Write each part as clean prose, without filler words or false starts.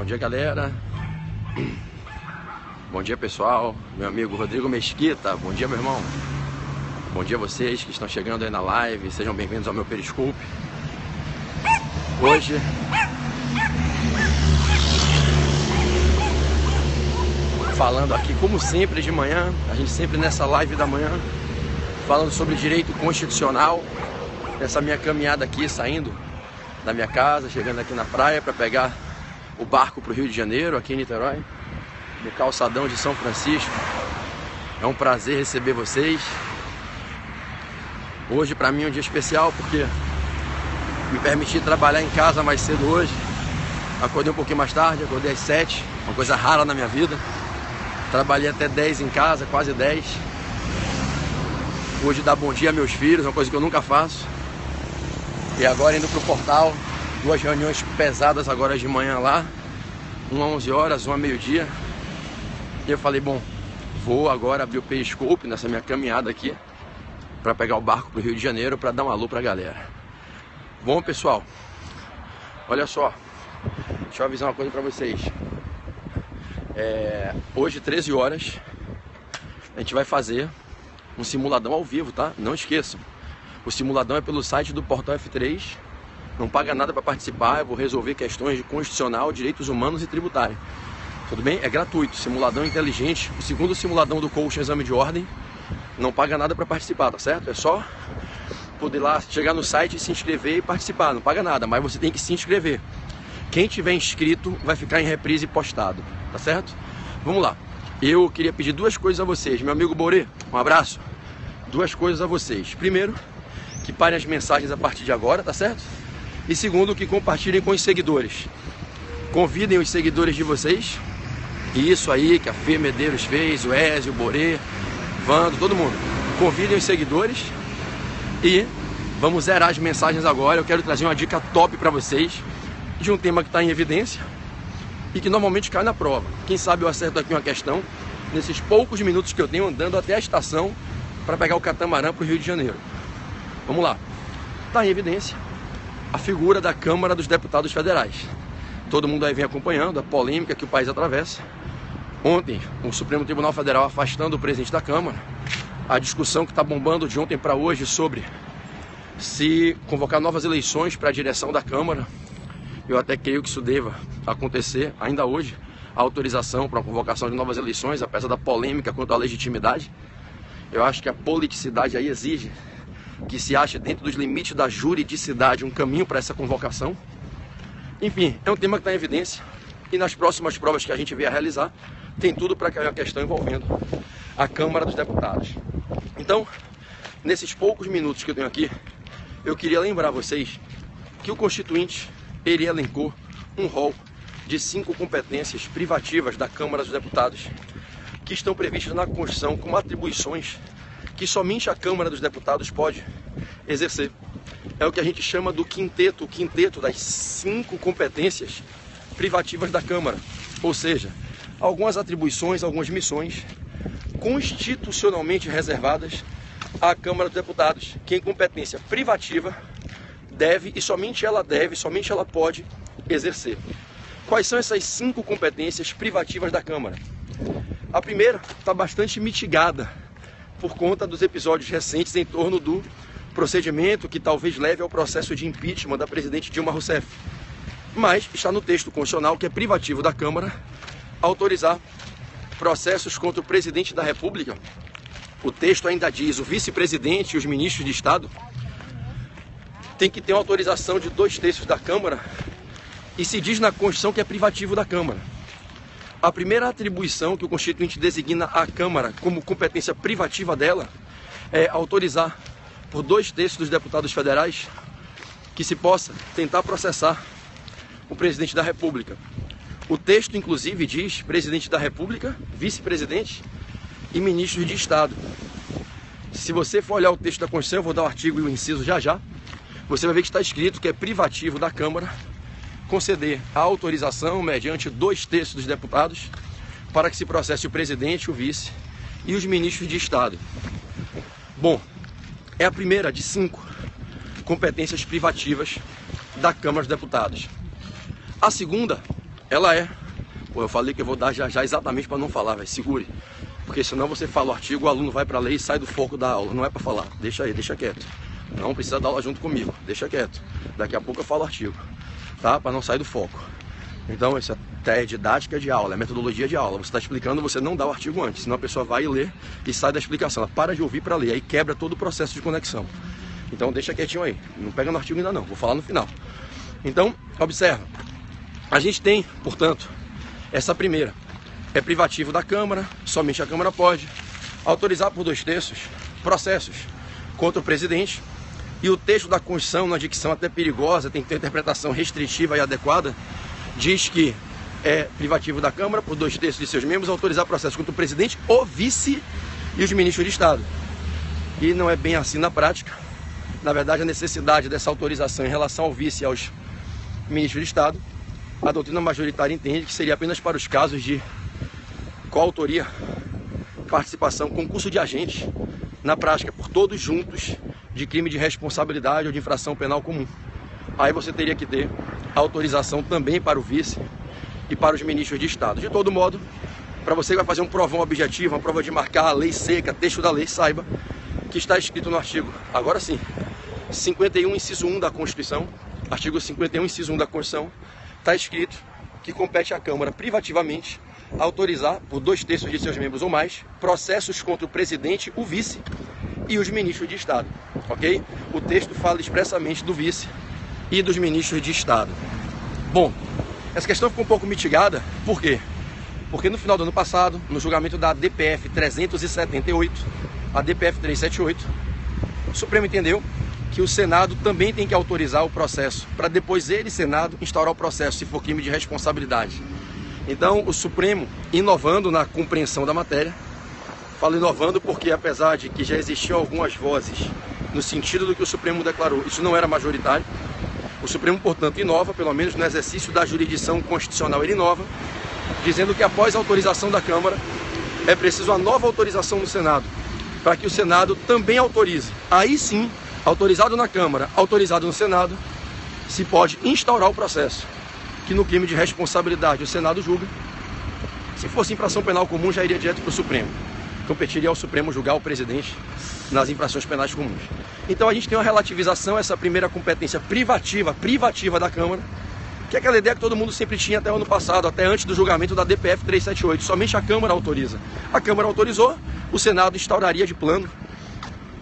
dia, galera. Bom dia, pessoal. Meu amigo Rodrigo Mesquita. Bom dia, meu irmão. Bom dia a vocês que estão chegando aí na live. Sejam bem-vindos ao meu Periscope. Hoje falando aqui, como sempre, de manhã. A gente sempre nessa live da manhã falando sobre direito constitucional. Essa minha caminhada aqui, saindo da minha casa, chegando aqui na praia para pegar o barco para o Rio de Janeiro, aqui em Niterói, no calçadão de São Francisco. É um prazer receber vocês. Hoje para mim é um dia especial porque me permiti trabalhar em casa mais cedo hoje. Acordei um pouquinho mais tarde, acordei às 7, uma coisa rara na minha vida. Trabalhei até 10 em casa, quase 10. Hoje dar bom dia a meus filhos, uma coisa que eu nunca faço. E agora indo pro portal, 2 reuniões pesadas agora de manhã lá, uma 11 horas, uma meio-dia. E eu falei, bom, vou agora abrir o Periscope nessa minha caminhada aqui para pegar o barco pro Rio de Janeiro para dar um alô pra galera. Bom, pessoal, olha só, deixa eu avisar uma coisa para vocês. Hoje, 13 horas, a gente vai fazer um simuladão ao vivo, tá? Não esqueçam. O simuladão é pelo site do Portal F3, não paga nada para participar, eu vou resolver questões de constitucional, direitos humanos e tributário. Tudo bem? É gratuito, simuladão inteligente, o segundo simuladão do coach exame de ordem, não paga nada para participar, tá certo? É só poder lá, chegar no site, se inscrever e participar, não paga nada, mas você tem que se inscrever. Quem tiver inscrito vai ficar em reprise postado, tá certo? Vamos lá, eu queria pedir 2 coisas a vocês, meu amigo Borê, um abraço. 2 coisas a vocês, primeiro, que parem as mensagens a partir de agora, tá certo? E segundo, que compartilhem com os seguidores. Convidem os seguidores de vocês. E isso aí que a Fê Medeiros fez, o Ezio, o Borê, Vando, todo mundo. Convidem os seguidores. E vamos zerar as mensagens agora. Eu quero trazer uma dica top para vocês de um tema que está em evidência e que normalmente cai na prova. Quem sabe eu acerto aqui uma questão nesses poucos minutos que eu tenho andando até a estação para pegar o catamarã para o Rio de Janeiro. Vamos lá, está em evidência a figura da Câmara dos Deputados Federais. Todo mundo aí vem acompanhando a polêmica que o país atravessa. Ontem, o Supremo Tribunal Federal afastando o presidente da Câmara. A discussão que está bombando de ontem para hoje sobre se convocar novas eleições para a direção da Câmara. Eu até creio que isso deva acontecer ainda hoje, a autorização para a convocação de novas eleições, apesar da polêmica quanto à legitimidade. Eu acho que a politicidade aí exige que se ache dentro dos limites da juridicidade um caminho para essa convocação. Enfim, é um tema que está em evidência e nas próximas provas que a gente vier a realizar tem tudo para cair a questão envolvendo a Câmara dos Deputados. Então, nesses poucos minutos que eu tenho aqui, eu queria lembrar vocês que o Constituinte, ele elencou um rol de 5 competências privativas da Câmara dos Deputados que estão previstas na Constituição como atribuições que somente a Câmara dos Deputados pode exercer. É o que a gente chama do quinteto, o quinteto das 5 competências privativas da Câmara. Ou seja, algumas atribuições, algumas missões constitucionalmente reservadas à Câmara dos Deputados, que em competência privativa deve e somente ela pode exercer. Quais são essas 5 competências privativas da Câmara? A primeira está bastante mitigada por conta dos episódios recentes em torno do procedimento que talvez leve ao processo de impeachment da presidente Dilma Rousseff. Mas está no texto constitucional, que é privativo da Câmara, autorizar processos contra o presidente da República. O texto ainda diz, o vice-presidente e os ministros de Estado tem que ter uma autorização de 2/3 da Câmara, e se diz na Constituição que é privativo da Câmara. A primeira atribuição que o Constituinte designa à Câmara como competência privativa dela é autorizar por 2/3 dos deputados federais que se possa tentar processar o presidente da República. O texto, inclusive, diz presidente da República, vice-presidente e ministros de Estado. Se você for olhar o texto da Constituição, eu vou dar o artigo e o inciso já, você vai ver que está escrito que é privativo da Câmara conceder a autorização mediante 2/3 dos deputados para que se processe o presidente, o vice e os ministros de Estado. Bom, é a primeira de 5 competências privativas da Câmara dos Deputados. A segunda ela é... Pô, eu falei que eu vou dar já exatamente para não falar, velho, segure. Porque senão você fala o artigo, o aluno vai para ler e sai do foco da aula. Não é para falar, deixa aí, deixa quieto. Não precisa dar aula junto comigo, deixa quieto. Daqui a pouco eu falo o artigo, tá? Para não sair do foco. Então, isso é didática de aula, é metodologia de aula. Você está explicando, você não dá o artigo antes, senão a pessoa vai ler e sai da explicação. Ela para de ouvir para ler, aí quebra todo o processo de conexão. Então, deixa quietinho aí, não pega no artigo ainda não, vou falar no final. Então, observa. A gente tem, portanto, essa primeira. É privativo da Câmara, somente a Câmara pode autorizar por 2/3 processos contra o presidente. E o texto da Constituição, na dicção até perigosa, tem que ter interpretação restritiva e adequada, diz que é privativo da Câmara, por 2/3 de seus membros, autorizar processo contra o presidente, o vice e os ministros de Estado. E não é bem assim na prática. Na verdade, a necessidade dessa autorização em relação ao vice e aos ministros de Estado, a doutrina majoritária entende que seria apenas para os casos de coautoria, participação, concurso de agentes, na prática, por todos juntos, de crime de responsabilidade ou de infração penal comum. Aí você teria que ter autorização também para o vice e para os ministros de Estado. De todo modo, para você que vai fazer um provão objetivo, uma prova de marcar a lei seca, texto da lei, saiba que está escrito no artigo, agora sim, 51, inciso 1 da Constituição, artigo 51, inciso 1 da Constituição, está escrito que compete à Câmara privativamente autorizar, por 2/3 de seus membros ou mais, processos contra o presidente, o vice e os ministros de Estado, ok? O texto fala expressamente do vice e dos ministros de Estado. Bom, essa questão ficou um pouco mitigada, por quê? Porque no final do ano passado, no julgamento da DPF 378, a DPF 378, o Supremo entendeu que o Senado também tem que autorizar o processo, para depois ele, Senado, instaurar o processo, se for crime de responsabilidade. Então, o Supremo, inovando na compreensão da matéria, falo inovando porque, apesar de que já existiam algumas vozes no sentido do que o Supremo declarou, isso não era majoritário. O Supremo, portanto, inova, pelo menos no exercício da jurisdição constitucional, ele inova, dizendo que após a autorização da Câmara, é preciso uma nova autorização no Senado, para que o Senado também autorize. Aí sim, autorizado na Câmara, autorizado no Senado, se pode instaurar o processo, que no crime de responsabilidade o Senado julga. Se fosse infração penal comum, já iria direto para o Supremo. Competiria ao Supremo julgar o presidente nas infrações penais comuns. Então a gente tem uma relativização, essa primeira competência privativa da Câmara, que é aquela ideia que todo mundo sempre tinha até o ano passado, até antes do julgamento da DPF 378. Somente a Câmara autoriza. A Câmara autorizou, o Senado instauraria de plano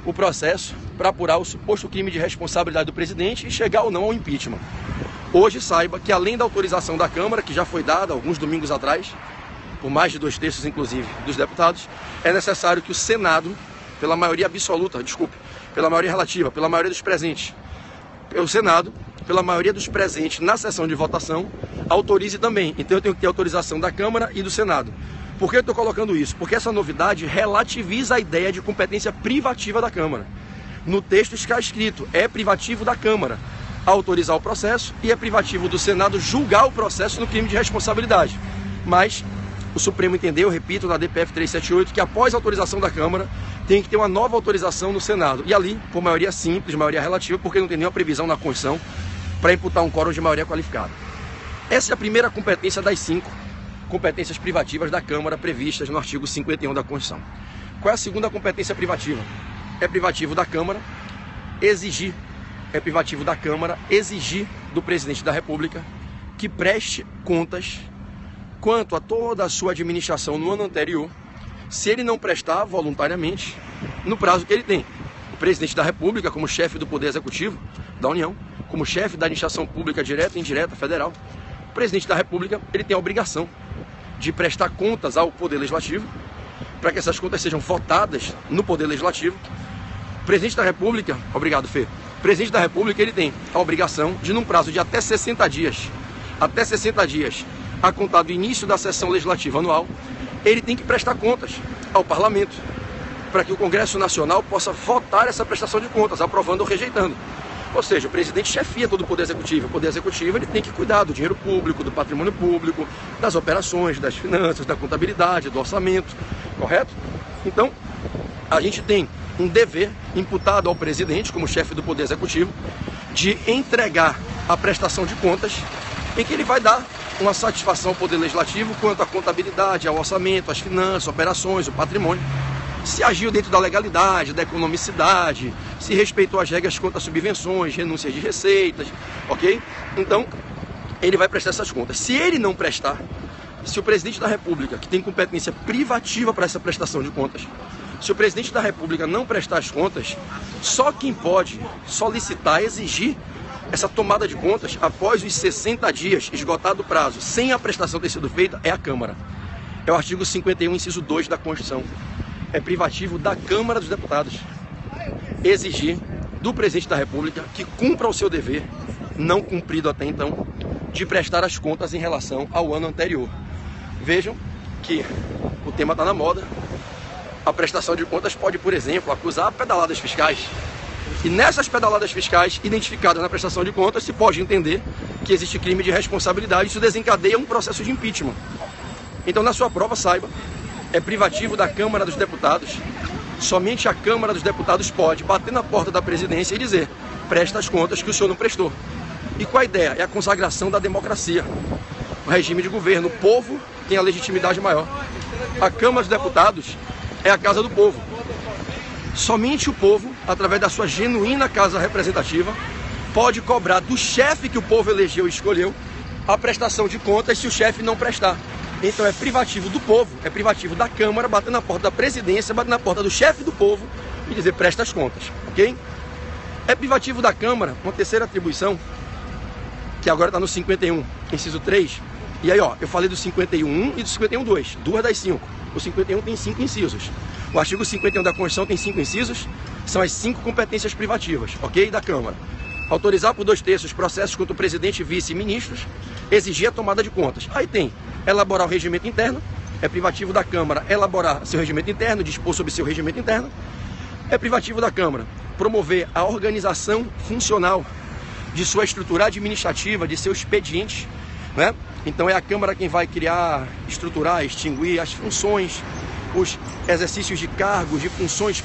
o processo para apurar o suposto crime de responsabilidade do presidente e chegar ou não ao impeachment. Hoje saiba que além da autorização da Câmara, que já foi dada alguns domingos atrás, por mais de 2/3 inclusive dos deputados, é necessário que o Senado, pela maioria absoluta, pela maioria relativa, pela maioria dos presentes, o Senado, pela maioria dos presentes na sessão de votação, autorize também. Então eu tenho que ter autorização da Câmara e do Senado. Por que eu estou colocando isso? Porque essa novidade relativiza a ideia de competência privativa da Câmara. No texto está escrito, é privativo da Câmara autorizar o processo e é privativo do Senado julgar o processo no crime de responsabilidade. Mas o Supremo entendeu, repito, na DPF 378, que após a autorização da Câmara, tem que ter uma nova autorização no Senado. E ali, por maioria simples, maioria relativa, porque não tem nenhuma previsão na Constituição para imputar um quórum de maioria qualificada. Essa é a primeira competência das 5 competências privativas da Câmara previstas no artigo 51 da Constituição. Qual é a segunda competência privativa? É privativo da Câmara exigir do presidente da República que preste contas quanto a toda a sua administração no ano anterior, se ele não prestar voluntariamente, no prazo que ele tem. O presidente da República, como chefe do Poder Executivo da União, como chefe da administração pública direta e indireta federal, o presidente da República, ele tem a obrigação de prestar contas ao Poder Legislativo, para que essas contas sejam votadas no Poder Legislativo. O presidente da República, obrigado, Fê, o presidente da República, ele tem a obrigação de, num prazo de até 60 dias, a contar do início da sessão legislativa anual, ele tem que prestar contas ao Parlamento, para que o Congresso Nacional possa votar essa prestação de contas, aprovando ou rejeitando. Ou seja, o presidente chefia todo o Poder Executivo. O Poder Executivo, ele tem que cuidar do dinheiro público, do patrimônio público, das operações, das finanças, da contabilidade, do orçamento, correto? Então, a gente tem um dever imputado ao presidente, como chefe do Poder Executivo, de entregar a prestação de contas em que ele vai dar uma satisfação ao Poder Legislativo quanto à contabilidade, ao orçamento, às finanças, operações, o patrimônio, se agiu dentro da legalidade, da economicidade, se respeitou as regras quanto a subvenções, renúncias de receitas, ok? Então, ele vai prestar essas contas. Se ele não prestar, se o presidente da República, que tem competência privativa para essa prestação de contas, se o presidente da República não prestar as contas, só quem pode solicitar, exigir essa tomada de contas após os 60 dias, esgotado o prazo, sem a prestação ter sido feita, é a Câmara. É o artigo 51, inciso 2 da Constituição. É privativo da Câmara dos Deputados exigir do presidente da República que cumpra o seu dever, não cumprido até então, de prestar as contas em relação ao ano anterior. Vejam que o tema está na moda. A prestação de contas pode, por exemplo, acusar pedaladas fiscais. E nessas pedaladas fiscais identificadas na prestação de contas, se pode entender que existe crime de responsabilidade. Isso desencadeia um processo de impeachment. Então, na sua prova, saiba, é privativo da Câmara dos Deputados. Somente a Câmara dos Deputados pode bater na porta da presidência e dizer: presta as contas que o senhor não prestou. E qual a ideia? É a consagração da democracia. O regime de governo, o povo tem a legitimidade maior. A Câmara dos Deputados é a casa do povo. Somente o povo, através da sua genuína casa representativa, pode cobrar do chefe que o povo elegeu e escolheu a prestação de contas se o chefe não prestar. Então é privativo do povo, é privativo da Câmara, bater na porta da presidência, bater na porta do chefe do povo e dizer: presta as contas, ok? É privativo da Câmara, uma terceira atribuição, que agora está no 51, inciso 3. E aí, ó, eu falei do 51 e do 51.2, 2 das 5. O 51 tem 5 incisos. O artigo 51 da Constituição tem 5 incisos, são as 5 competências privativas, ok? Da Câmara. Autorizar por 2/3 processos contra o presidente, vice e ministros, exigir a tomada de contas. Aí tem elaborar o regimento interno, é privativo da Câmara elaborar seu regimento interno, dispor sobre seu regimento interno. É privativo da Câmara promover a organização funcional de sua estrutura administrativa, de seu expediente, né? Então é a Câmara quem vai criar, estruturar, extinguir as funções, os exercícios de cargos, de funções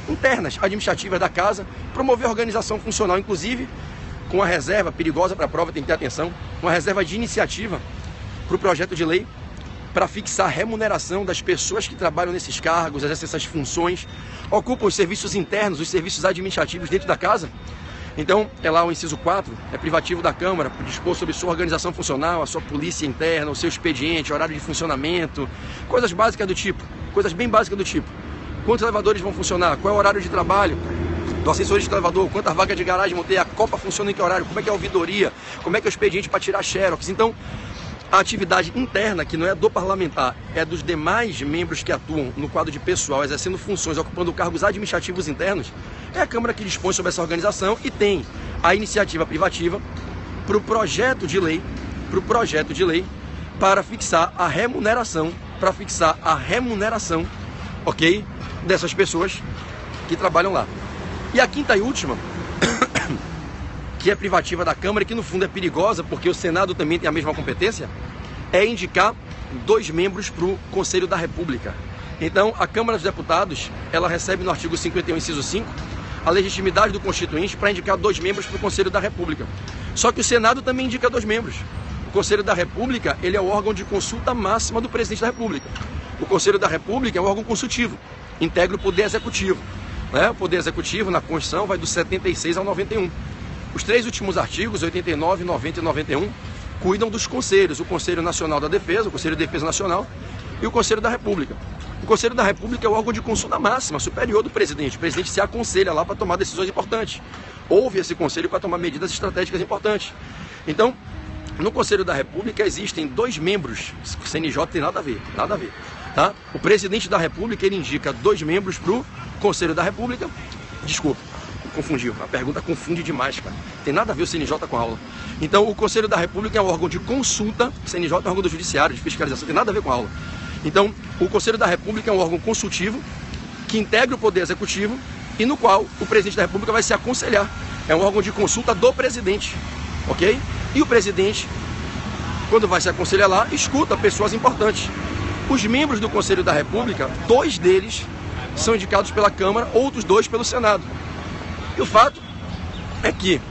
internas, administrativas da casa, promover a organização funcional, inclusive com a reserva perigosa para a prova, tem que ter atenção, uma reserva de iniciativa para o projeto de lei para fixar a remuneração das pessoas que trabalham nesses cargos, exercem essas funções, ocupam os serviços internos, os serviços administrativos dentro da casa. Então, é lá o inciso 4, é privativo da Câmara, dispor sobre sua organização funcional, a sua polícia interna, o seu expediente, horário de funcionamento, coisas básicas do tipo, coisas bem básicas do tipo. Quantos elevadores vão funcionar? Qual é o horário de trabalho do ascensorista do elevador? Quantas vagas de garagem vão ter? A copa funciona em que horário? Como é que é a ouvidoria? Como é que é o expediente para tirar xerox? Então, a atividade interna, que não é do parlamentar, é dos demais membros que atuam no quadro de pessoal, exercendo funções, ocupando cargos administrativos internos, é a Câmara que dispõe sobre essa organização e tem a iniciativa privativa para o projeto de lei, para fixar a remuneração, ok, dessas pessoas que trabalham lá. E a quinta e última, que é privativa da Câmara e que no fundo é perigosa, porque o Senado também tem a mesma competência, é indicar 2 membros para o Conselho da República. Então, a Câmara dos Deputados, ela recebe no artigo 51, inciso 5, a legitimidade do Constituinte para indicar 2 membros para o Conselho da República. Só que o Senado também indica 2 membros. O Conselho da República, ele é o órgão de consulta máxima do Presidente da República. O Conselho da República é um órgão consultivo, integra o Poder Executivo, né? O Poder Executivo, na Constituição, vai do 76 ao 91. Os 3 últimos artigos, 89, 90 e 91, cuidam dos conselhos. O Conselho Nacional da Defesa, o Conselho de Defesa Nacional e o Conselho da República. O Conselho da República é o órgão de consulta máxima, superior do presidente. O presidente se aconselha lá para tomar decisões importantes. Ouve esse conselho para tomar medidas estratégicas importantes. Então, no Conselho da República existem 2 membros. O CNJ tem nada a ver, tá? O presidente da República, ele indica 2 membros para o Conselho da República. Desculpa, confundiu. A pergunta confunde demais, cara. Tem nada a ver o CNJ com a aula. Então, o Conselho da República é um órgão de consulta. O CNJ é um órgão do judiciário, de fiscalização. Tem nada a ver com a aula. Então, o Conselho da República é um órgão consultivo que integra o Poder Executivo e no qual o Presidente da República vai se aconselhar. É um órgão de consulta do presidente, ok? E o presidente, quando vai se aconselhar lá, escuta pessoas importantes. Os membros do Conselho da República, 2 deles são indicados pela Câmara, outros 2 pelo Senado. E o fato é que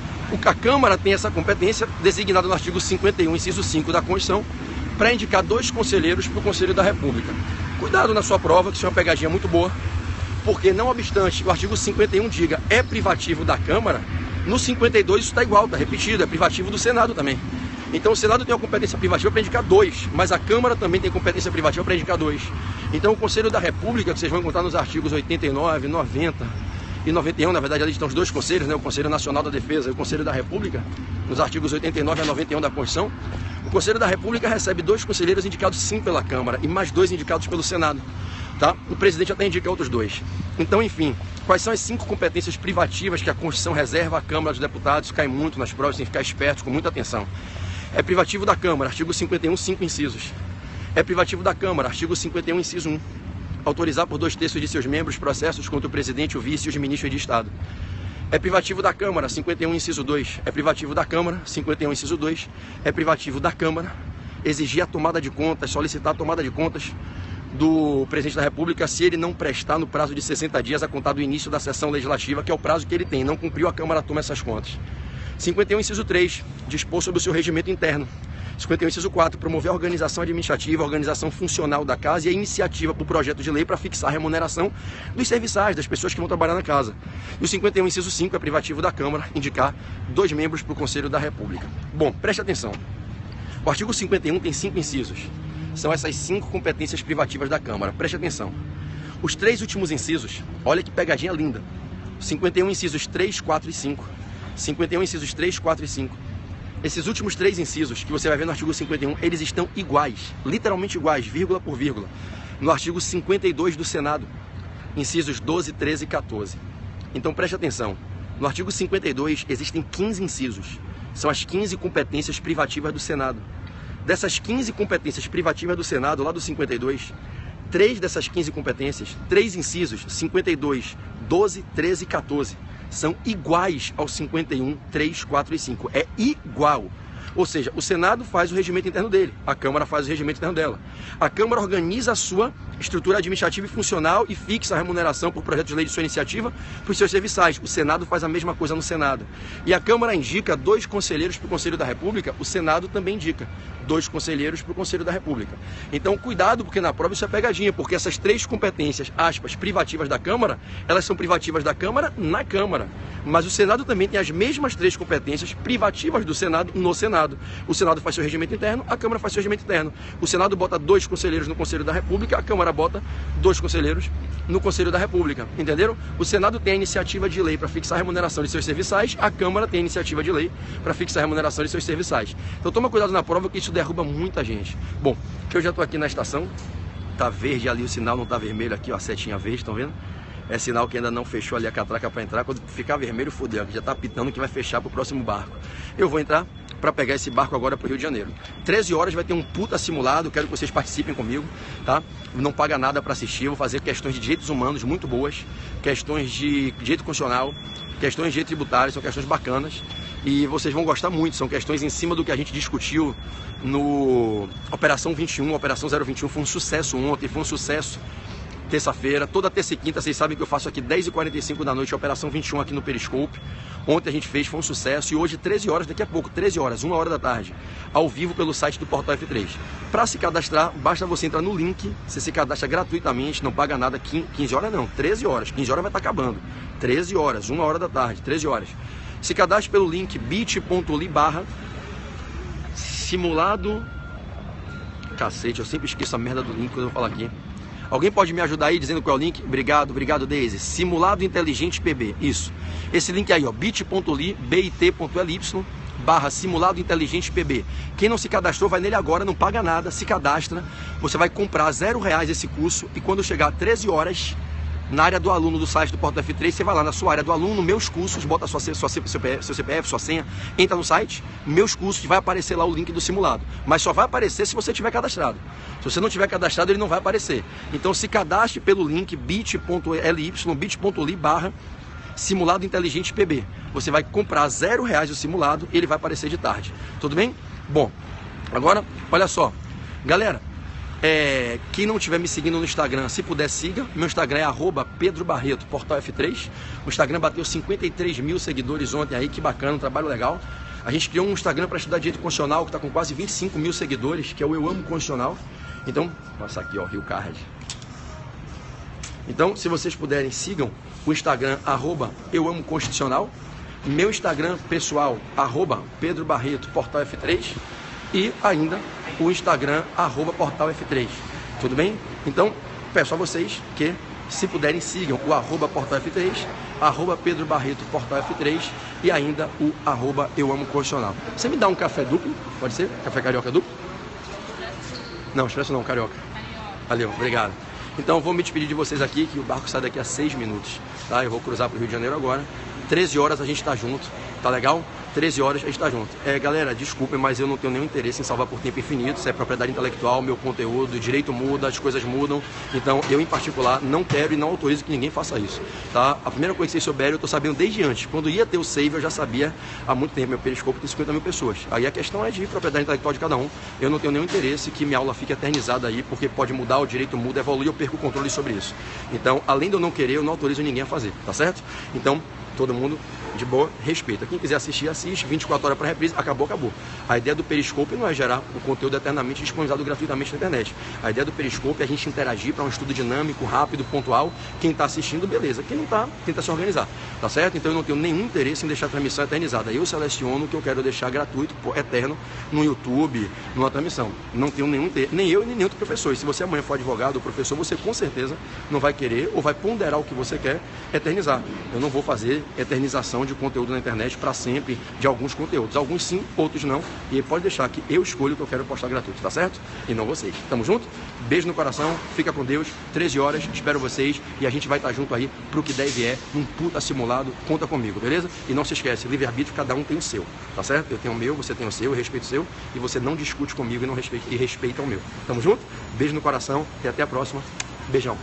A Câmara tem essa competência designada no artigo 51, inciso 5 da Constituição, para indicar 2 conselheiros para o Conselho da República. Cuidado na sua prova, que isso é uma pegadinha muito boa, porque não obstante o artigo 51 diga é privativo da Câmara, no 52 isso está igual, está repetido, é privativo do Senado também. Então o Senado tem uma competência privativa para indicar 2, mas a Câmara também tem competência privativa para indicar 2. Então o Conselho da República, que vocês vão encontrar nos artigos 89, 90 e 91, na verdade ali estão os 2 conselhos, né? O Conselho Nacional da Defesa e o Conselho da República, nos artigos 89 a 91 da Constituição. O Conselho da República recebe 2 conselheiros indicados sim pela Câmara e mais 2 indicados pelo Senado. Tá? O presidente até indica outros 2. Então, enfim, quais são as 5 competências privativas que a Constituição reserva à Câmara dos Deputados? Cai muito nas provas, tem que ficar esperto, com muita atenção. É privativo da Câmara, artigo 51, 5 incisos. É privativo da Câmara, artigo 51, inciso 1. Autorizar por 2/3 de seus membros processos contra o presidente, o vice e os ministros de Estado. É privativo da Câmara, 51, inciso 2. É privativo da Câmara, 51, inciso 2. É privativo da Câmara exigir a tomada de contas, solicitar a tomada de contas do presidente da República se ele não prestar no prazo de 60 dias a contar do início da sessão legislativa, que é o prazo que ele tem. Não cumpriu, a Câmara toma essas contas. 51, inciso 3, dispor sobre o seu regimento interno. 51, inciso 4, promover a organização administrativa, a organização funcional da casa e a iniciativa por projeto de lei para fixar a remuneração dos serviçais, das pessoas que vão trabalhar na casa. E o 51, inciso 5, é privativo da Câmara, indicar 2 membros para o Conselho da República. Bom, preste atenção. O artigo 51 tem 5 incisos. São essas 5 competências privativas da Câmara. Preste atenção. Os 3 últimos incisos, olha que pegadinha linda. 51, incisos 3, 4 e 5. 51, incisos 3, 4 e 5. Esses últimos 3 incisos que você vai ver no artigo 51, eles estão iguais, literalmente iguais, vírgula por vírgula, no artigo 52 do Senado, incisos 12, 13 e 14. Então preste atenção, no artigo 52 existem 15 incisos, são as 15 competências privativas do Senado. Dessas 15 competências privativas do Senado, lá do 52, 3 dessas 15 competências, 3 incisos, 52, 12, 13 e 14, são iguais aos 51, 3, 4 e 5. É igual. Ou seja, o Senado faz o regimento interno dele, a Câmara faz o regimento interno dela. A Câmara organiza a sua estrutura administrativa e funcional e fixa a remuneração por projeto de lei de sua iniciativa para os seus serviçais. O Senado faz a mesma coisa no Senado. E a Câmara indica 2 conselheiros para o Conselho da República, o Senado também indica 2 conselheiros para o Conselho da República. Então, cuidado, porque na prova isso é pegadinha, porque essas 3 competências, aspas, privativas da Câmara, elas são privativas da Câmara na Câmara. Mas o Senado também tem as mesmas 3 competências privativas do Senado no Senado. O Senado faz seu regimento interno, a Câmara faz seu regimento interno. O Senado bota 2 conselheiros no Conselho da República, a Câmara bota 2 conselheiros no Conselho da República. Entenderam? O Senado tem a iniciativa de lei para fixar a remuneração de seus serviçais, a Câmara tem a iniciativa de lei para fixar a remuneração de seus serviçais. Então toma cuidado na prova, que isso derruba muita gente. Bom, eu já estou aqui na estação, tá verde ali o sinal, não tá vermelho aqui, ó, a setinha verde, estão vendo? É sinal que ainda não fechou ali a catraca para entrar. Quando ficar vermelho, fodeu, já está apitando que vai fechar para o próximo barco. Eu vou entrar para pegar esse barco agora para o Rio de Janeiro. 13 horas vai ter um puta simulado, quero que vocês participem comigo, tá? Não paga nada para assistir, eu vou fazer questões de direitos humanos muito boas, questões de direito constitucional, questões de direito tributário, são questões bacanas. E vocês vão gostar muito, são questões em cima do que a gente discutiu no Operação 21, Operação 021, foi um sucesso ontem, foi um sucesso terça-feira, toda terça e quinta, vocês sabem que eu faço aqui 10h45 da noite, a Operação 21 aqui no Periscope. Ontem a gente fez, foi um sucesso, e hoje 13 horas, daqui a pouco, 13 horas, 1 hora da tarde, ao vivo pelo site do Portal F3. Para se cadastrar, basta você entrar no link, você se cadastra gratuitamente, não paga nada, 15 horas não, 13 horas, 15 horas vai estar acabando, 13 horas, 1 hora da tarde, 13 horas. Se cadastre pelo link bit.ly/simulado, cacete, eu sempre esqueço a merda do link quando eu falo aqui. Alguém pode me ajudar aí dizendo qual é o link? Obrigado, obrigado, Daisy. Simulado Inteligente PB, isso. Esse link aí, ó, bit.ly, bit.ly/simulado inteligente PB. Quem não se cadastrou, vai nele agora, não paga nada, se cadastra. Você vai comprar R$0 esse curso e quando chegar 13 horas, na área do aluno do site do Portal F3, você vai lá na sua área do aluno, meus cursos, bota seu CPF, sua senha, entra no site, meus cursos, vai aparecer lá o link do simulado. Mas só vai aparecer se você tiver cadastrado. Se você não tiver cadastrado, ele não vai aparecer. Então se cadastre pelo link bit.ly/simulado inteligente PB. Você vai comprar R$0 o simulado e ele vai aparecer de tarde. Tudo bem? Bom, agora, olha só. Galera, Quem não estiver me seguindo no Instagram, se puder, siga. Meu Instagram é @PedroBarreto, Portal F3. O Instagram bateu 53 mil seguidores ontem aí, que bacana, um trabalho legal. A gente criou um Instagram para estudar direito constitucional, que está com quase 25 mil seguidores, que é o Eu Amo Constitucional. Então, nossa, aqui ó, Rio Card. Então, se vocês puderem, sigam o Instagram, Eu Amo Constitucional. Meu Instagram pessoal, @PedroBarreto, Portal F3. E ainda o Instagram, Portal F3. Tudo bem? Então, peço a vocês que, se puderem, sigam o Portal F3, Pedro Barreto, Portal F3 e ainda o Eu Amo Constitucional. Você me dá um café duplo? Pode ser? Café carioca duplo? Não, expresso não, carioca. Valeu, obrigado. Então, vou me despedir de vocês aqui, que o barco sai daqui a 6 minutos. Tá? Eu vou cruzar para o Rio de Janeiro agora. 13 horas a gente tá junto, tá legal? 13 horas a gente tá junto. Galera, desculpem, mas eu não tenho nenhum interesse em salvar por tempo infinito. Isso é propriedade intelectual, meu conteúdo, o direito muda, as coisas mudam. Então, eu em particular não quero e não autorizo que ninguém faça isso, tá? A primeira coisa que vocês souberem, eu tô sabendo desde antes. Quando ia ter o save, eu já sabia há muito tempo. Meu Periscope tem 50 mil pessoas. Aí a questão é de propriedade intelectual de cada um. Eu não tenho nenhum interesse que minha aula fique eternizada aí, porque pode mudar, o direito muda, evolui, eu perco o controle sobre isso. Então, além de eu não querer, eu não autorizo ninguém a fazer, tá certo? Então, todo mundo de boa, respeita. Quem quiser assistir, assiste. 24 horas para reprise, acabou. A ideia do Periscope não é gerar o conteúdo eternamente disponibilizado gratuitamente na internet. A ideia do Periscope é a gente interagir para um estudo dinâmico, rápido, pontual. Quem está assistindo, beleza. Quem não está, tenta se organizar. Tá certo? Então eu não tenho nenhum interesse em deixar a transmissão eternizada. Eu seleciono o que eu quero deixar gratuito, eterno, no YouTube, numa transmissão. Não tenho nenhum interesse, nem eu, nem nenhum outro professor. E se você amanhã for advogado ou professor, você com certeza não vai querer ou vai ponderar o que você quer eternizar. Eu não vou fazer eternização de conteúdo na internet para sempre, de alguns conteúdos. Alguns sim, outros não. E pode deixar que eu escolho o que eu quero postar gratuito, tá certo? E não vocês. Tamo junto? Beijo no coração, fica com Deus. 13 horas, espero vocês. E a gente vai estar junto aí pro que der e vier, num puta simulado. Conta comigo, beleza? E não se esquece, livre-arbítrio, cada um tem o seu, tá certo? Eu tenho o meu, você tem o seu, eu respeito o seu. E você não discute comigo e respeita o meu. Tamo junto? Beijo no coração e até a próxima. Beijão.